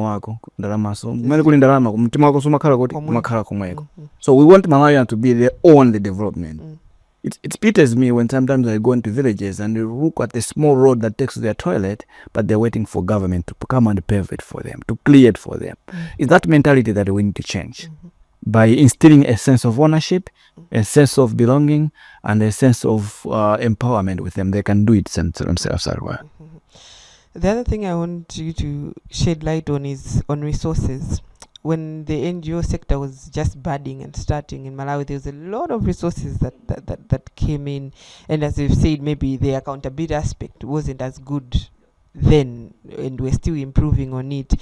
mtima wako ndalama so mali kuli ndalama mtima wako so makhala komweko. So we want Malawians to be their own development. It pities me when sometimes I go into villages and look at the small road that takes to their toilet, but they're waiting for government to come and pave it for them, to clear it for them. It's that mentality that we need to change by instilling a sense of ownership, a sense of belonging, and a sense of empowerment with them. They can do it themselves as well. The other thing I want you to shed light on is on resources. When the NGO sector was just budding and starting in Malawi, there was a lot of resources that came in, and as you've said, maybe the accountability aspect wasn't as good then, and we're still improving on it.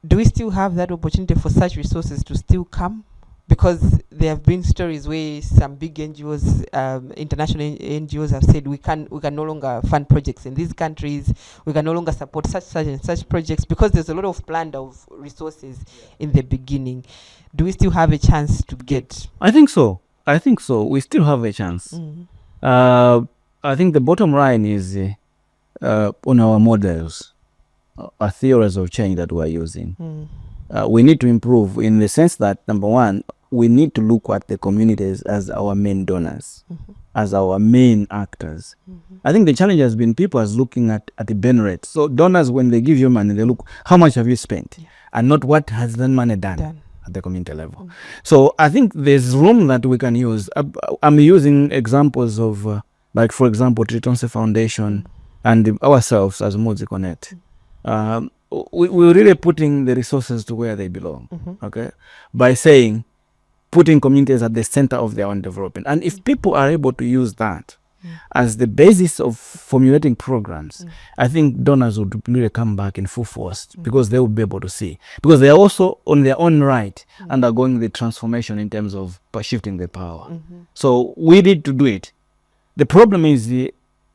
Do we still have that opportunity for such resources to still come? Because there have been stories where some big NGOs, international NGOs, have said we can no longer fund projects in these countries. We can no longer support such projects because there's a lot of planned of resources in the beginning. Do we still have a chance to get? I think so. We still have a chance. I think the bottom line is on our models, our theories of change that we're using. We need to improve in the sense that, number one, we need to look at the communities as our main donors, as our main actors. I think the challenge has been people as looking at the burn rate. So donors, when they give you money, they look, how much have you spent? And not what has that money done at the community level. So I think there's room that we can use. I'm using examples of, like, for example, Tritonse Foundation and ourselves as Mudzi Connect. We're really putting the resources to where they belong, okay? By saying, putting communities at the center of their own development. And if people are able to use that as the basis of formulating programs, I think donors would really come back in full force because they will be able to see. Because they are also on their own right undergoing the transformation in terms of shifting the power. So we need to do it. The problem is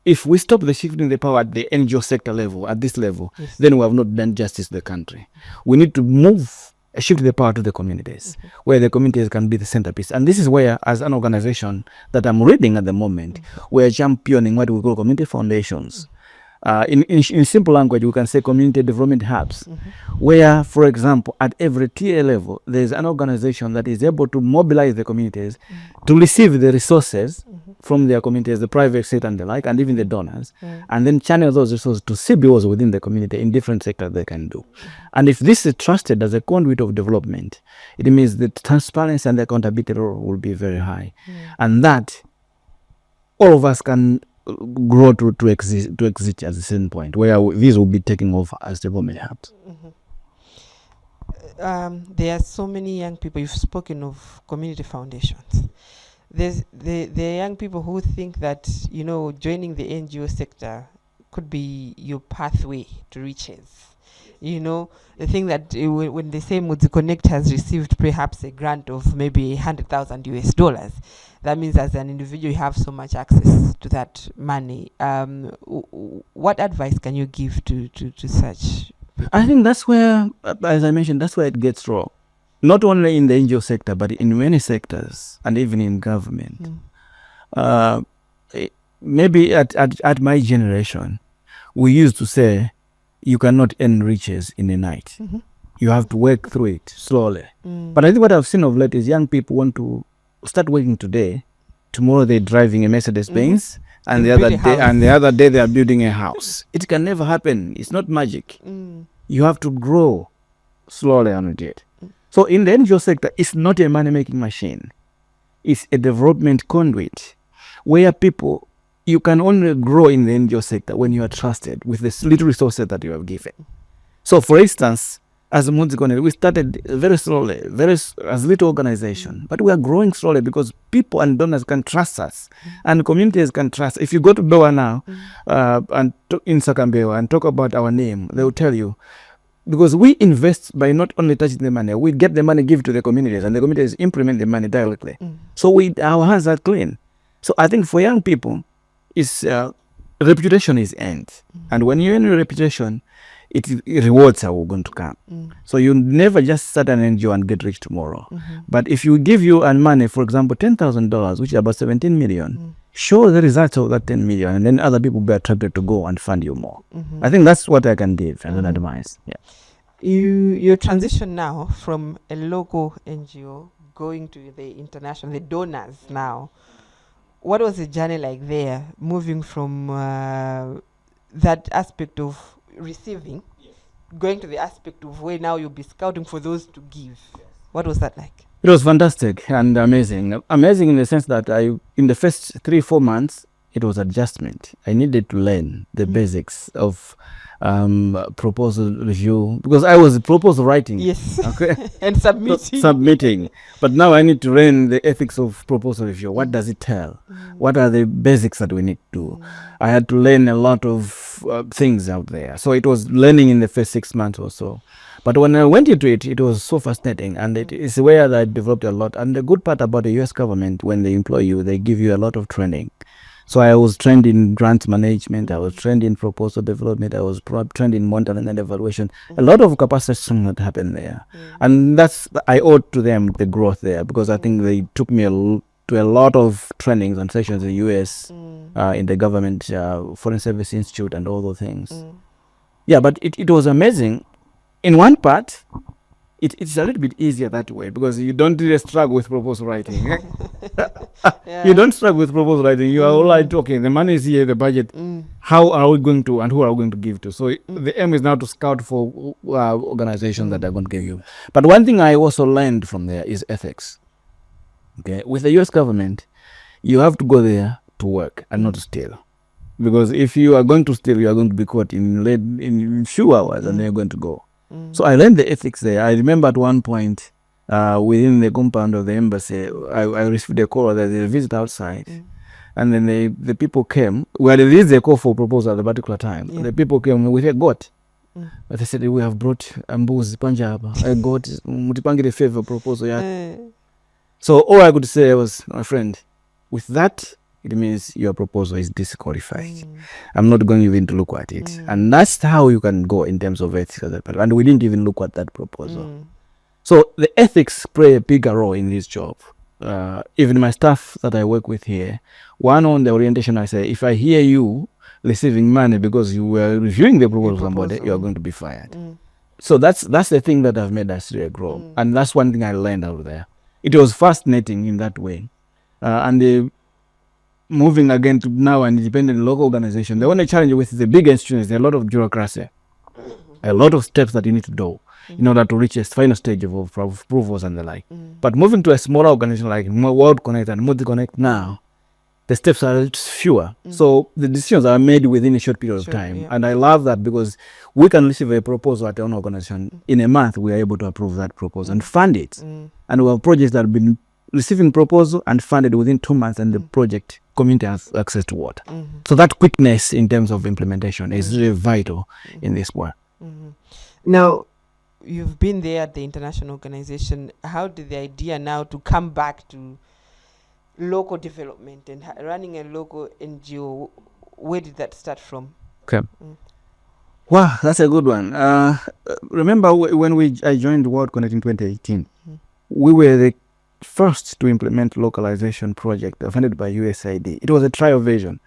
if we stop the shifting the power at the NGO sector level, at this level, then we have not done justice to the country. We need to shift the power to the communities, where the communities can be the centerpiece. And this is where, as an organization that I'm reading at the moment, we're championing what we call community foundations. In simple language, we can say community development hubs, where, for example, at every tier level, there's an organization that is able to mobilize the communities to receive the resources from their communities, the private sector and the like, and even the donors, and then channel those resources to CBOs within the community in different sectors they can do. And if this is trusted as a conduit of development, it means the transparency and the accountability will be very high. And that all of us can grow to exist at a certain point where these will be taking over as development hubs. There are so many young people. You've spoken of community foundations. There are young people who think that, joining the NGO sector could be your pathway to riches. The thing that when they say Mudzi Connect has received perhaps a grant of maybe $100,000, that means as an individual you have so much access to that money. What advice can you give to such people? I think that's where, as I mentioned, that's where it gets wrong. Not only in the NGO sector, but in many sectors and even in government. Maybe at my generation, we used to say, you cannot earn riches in a night. You have to work through it slowly. But I think what I've seen of late is young people want to start working today. Tomorrow they're driving a Mercedes-Benz, and the other day they are building a house. It can never happen. It's not magic. You have to grow slowly on it. So in the NGO sector, it's not a money-making machine. It's a development conduit where you can only grow in the NGO sector when you are trusted with the little resources that you have given. So for instance, as a Mudzi Connect, we started very slowly, as little organization, but we are growing slowly because people and donors can trust us, and communities can trust. If you go to Bewa now, in Sakambewa and talk about our name, they will tell you, because we invest by not only touching the money, we get the money, give to the communities, and the communities implement the money directly. So our hands are clean. So I think for young people, reputation is end, and when you earn a reputation, it rewards are going to come. So you never just start an NGO and get rich tomorrow. But if you give you money, for example, $10,000, which is about 17 million, show the results of that 10 million, and then other people will be attracted to go and fund you more. I think that's what I can give as an advice. your transition now from a local NGO going to the international, the donors now. What was the journey like there, moving from that aspect of receiving, going to the aspect of where now you'll be scouting for those to give? What was that like? It was fantastic and amazing. Amazing in the sense that in the first 3-4 months, it was adjustment. I needed to learn the basics of proposal review, because I was proposal writing. Yes. Okay. And submitting. But now I need to learn the ethics of proposal review. What does it tell? What are the basics that we need to do? I had to learn a lot of things out there. So it was learning in the first 6 months or so. But when I went into it, it was so fascinating, and it is where I developed a lot. And the good part about the US government, when they employ you, they give you a lot of training. So I was trained in grant management, I was trained in proposal development, I was trained in monitoring and evaluation. A lot of capacity that happened there. And I owed to them the growth there, because I think they took me to a lot of trainings and sessions in the US, in the government, Foreign Service Institute and all those things. Yeah, but it was amazing. In one part, it's a little bit easier that way, because you don't really struggle with proposal writing. You don't struggle with proposal writing. You are all like, okay, the money is here, the budget. How are we going to, and who are we going to give to? So the aim is now to scout for organizations that are going to give you. But one thing I also learned from there is ethics. Okay, with the US government, you have to go there to work and not to steal. Because if you are going to steal, you are going to be caught in few hours, and then you're going to go. So I learned the ethics there. I remember at one point, within the compound of the embassy, I received a call that there's a visit outside. And then the people came. Well, there is a call for proposal at a particular time. The people came with a goat. But they said, we have brought Mbuzi Punjab, a goat, mutipangile favor proposal. So all I could say was, my friend, with that, it means your proposal is disqualified. I'm not going even to look at it. And that's how you can go in terms of ethics. And we didn't even look at that proposal. So the ethics play a bigger role in this job. Even my staff that I work with here, one on the orientation, I say, if I hear you receiving money because you were reviewing the proposal of somebody, you are going to be fired. So that's the thing that have made us really grow. And that's one thing I learned out there. It was fascinating in that way. Moving again to now an independent local organization, the only challenge with the big institutions is a lot of bureaucracy, a lot of steps that you need to do in order to reach a final stage of approvals and the like. But moving to a smaller organization like World Connect and Multi Connect now, the steps are fewer. So the decisions are made within a short period of time. And I love that, because we can receive a proposal at our own organization. In a month, we are able to approve that proposal and fund it. And we have projects that have been receiving proposal and funded within 2 months, and the project community has access to water. So that quickness in terms of implementation is really vital in this work. Now, you've been there at the international organization. How did the idea now to come back to local development and running a local NGO, where did that start from? Okay. Wow, that's a good one. Remember when I joined World Connect in 2018, we were the first to implement localization project funded by USAID. It was a trial version.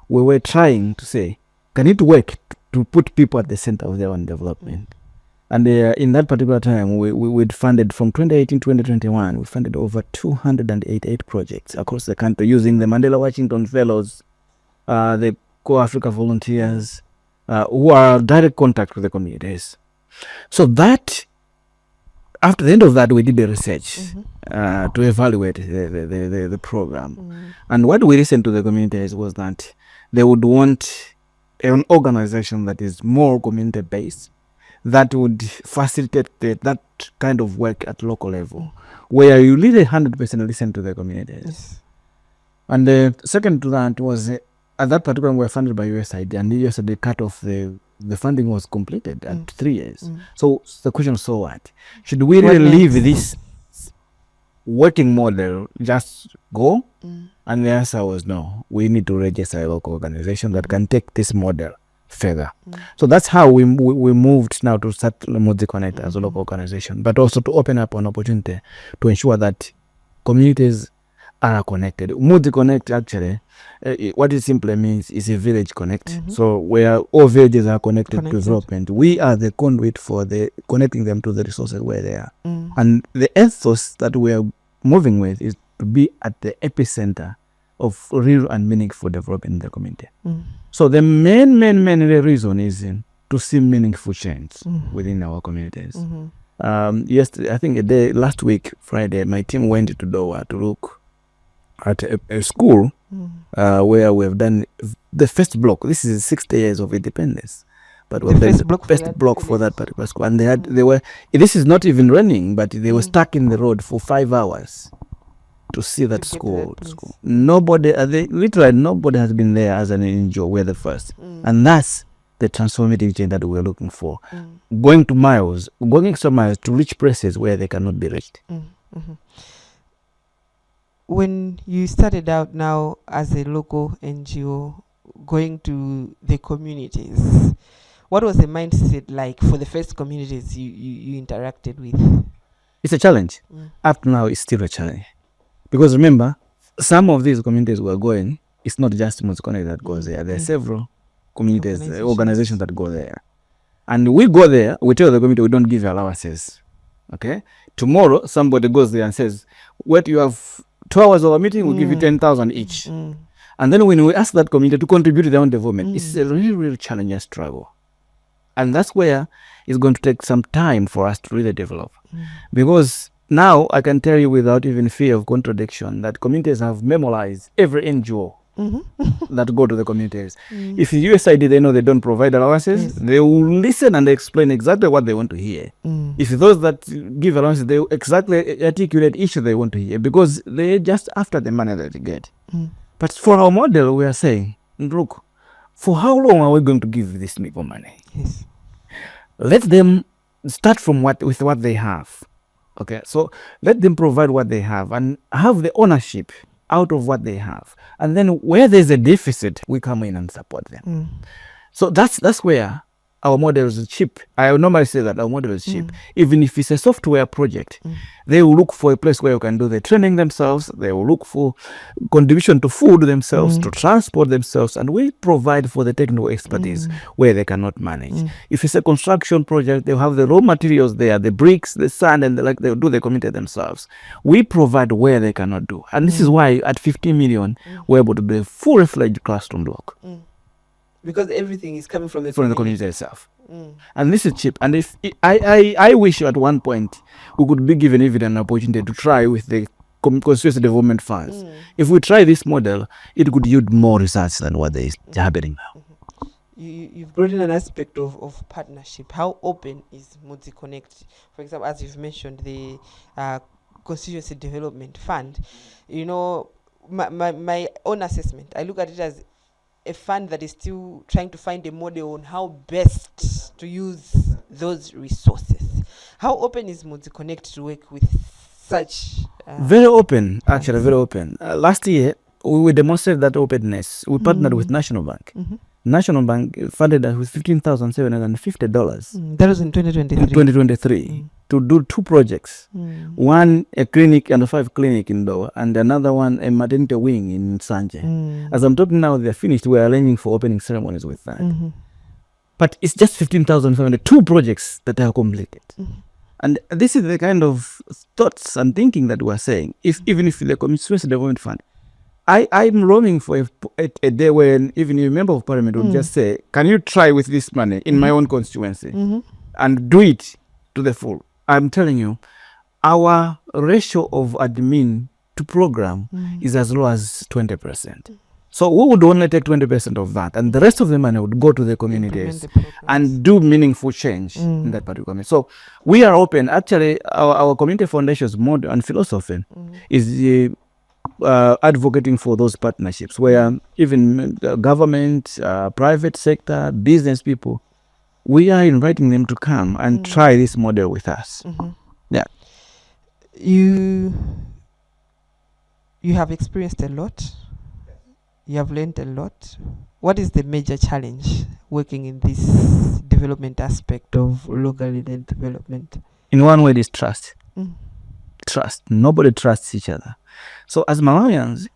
We were trying to say, can it work to put people at the center of their own development? And in that particular time, we'd funded from 2018 to 2021, we funded over 288 projects across the country using the Mandela Washington Fellows, the Co-Africa volunteers, who are direct contact with the communities. So that, after the end of that, we did the research to evaluate the program. And what we listened to the communities was that they would want an organization that is more community-based, that would facilitate that kind of work at local level, where you really 100% listen to the communities. And the second to that was, at that particular time, we were funded by USAID, and USAID cut off the funding was completed at 3 years. So the question, so what? Should we really leave this working model just go? And the answer was no. We need to register a local organization that can take this model further. So that's how we moved now to start Multi Connect as a local organization, but also to open up an opportunity to ensure that communities are connected. Multi-connect actually, what it simply means is a village connect. So where all villages are connected to development, we are the conduit for the connecting them to the resources where they are. And the ethos that we are moving with is to be at the epicenter of real and meaningful development in the community. So the main reason is to see meaningful change within our communities. Yesterday, I think last week, Friday, my team went to Doha to look at a school where we have done the first block. This is 60 years of independence, but we have done the first block for that particular school. And this is not even running, but they were stuck in the road for 5 hours to see that school. Nobody has been there as an NGO. We're the first, and that's the transformative change that we're looking for. Going extra miles to reach places where they cannot be reached. When you started out now as a local NGO, going to the communities, what was the mindset like for the first communities you interacted with? It's a challenge. Up to now, it's still a challenge. Because remember, some of these communities we're going, it's not just Muzikone that goes there. There are several communities, organizations that go there. And we go there, we tell the community we don't give allowances. Okay? Tomorrow, somebody goes there and says, wait, you have 2 hours of a meeting, we'll give you 10,000 each. And then when we ask that community to contribute to their own development, it's a really, really challenging struggle. And that's where it's going to take some time for us to really develop. Because now I can tell you without even fear of contradiction that communities have memorized every NGO that go to the communities. If the USAID, they know they don't provide allowances, they will listen and explain exactly what they want to hear. If those that give allowances, they will exactly articulate each they want to hear, because they're just after the money that they get. But for our model, we are saying, look, for how long are we going to give these people money? Let them start with what they have. Okay, so let them provide what they have and have the ownership out of what they have. And then where there's a deficit, we come in and support them. So that's where our model is cheap. I normally say that our model is cheap. Even if it's a software project, they will look for a place where you can do the training themselves. They will look for contribution to food themselves, to transport themselves, and we provide for the technical expertise where they cannot manage. If it's a construction project, they'll have the raw materials there, the bricks, the sand, and they'll do the community themselves. We provide where they cannot do. And this is why at 15 million, we're able to be a full-fledged classroom block. Because everything is coming from the community itself. And this is cheap. And if I wish at one point we could be given even an opportunity to try with the constituency development funds. If we try this model, it could yield more results than what is happening now. You've brought in an aspect of partnership. How open is Muziconnect? For example, as you've mentioned, the constituency development fund. You know, my own assessment, I look at it as a fund that is still trying to find a model on how best to use those resources. How open is Muziconnect to work with such? Very open, actually, very open. Last year, we demonstrated that openness. We partnered with National Bank. National Bank funded us with $15,750. That was in 2023. To do 2 projects. One, a clinic and 5 clinic in Doha, and another one, a maternity wing in Sanje. As I'm talking now, they're finished. We're arranging for opening ceremonies with that. But it's just 15,500, 2 projects that are completed. And this is the kind of thoughts and thinking that we're saying. Even if the Constituency Development Fund, I'm longing for a day when even a member of parliament would just say, can you try with this money in my own constituency and do it to the full? I'm telling you, our ratio of admin to program is as low as 20%. So we would only take 20% of that, and the rest of the money would go to the communities and do meaningful change in that particular community. So we are open. Actually, our community foundation's model and philosophy is advocating for those partnerships where even government, private sector, business people, we are inviting them to come and try this model with us. Yeah. You have experienced a lot. You have learned a lot. What is the major challenge working in this development aspect of locally led development? In one word, is trust. trust. Nobody trusts each other. So as Malawians,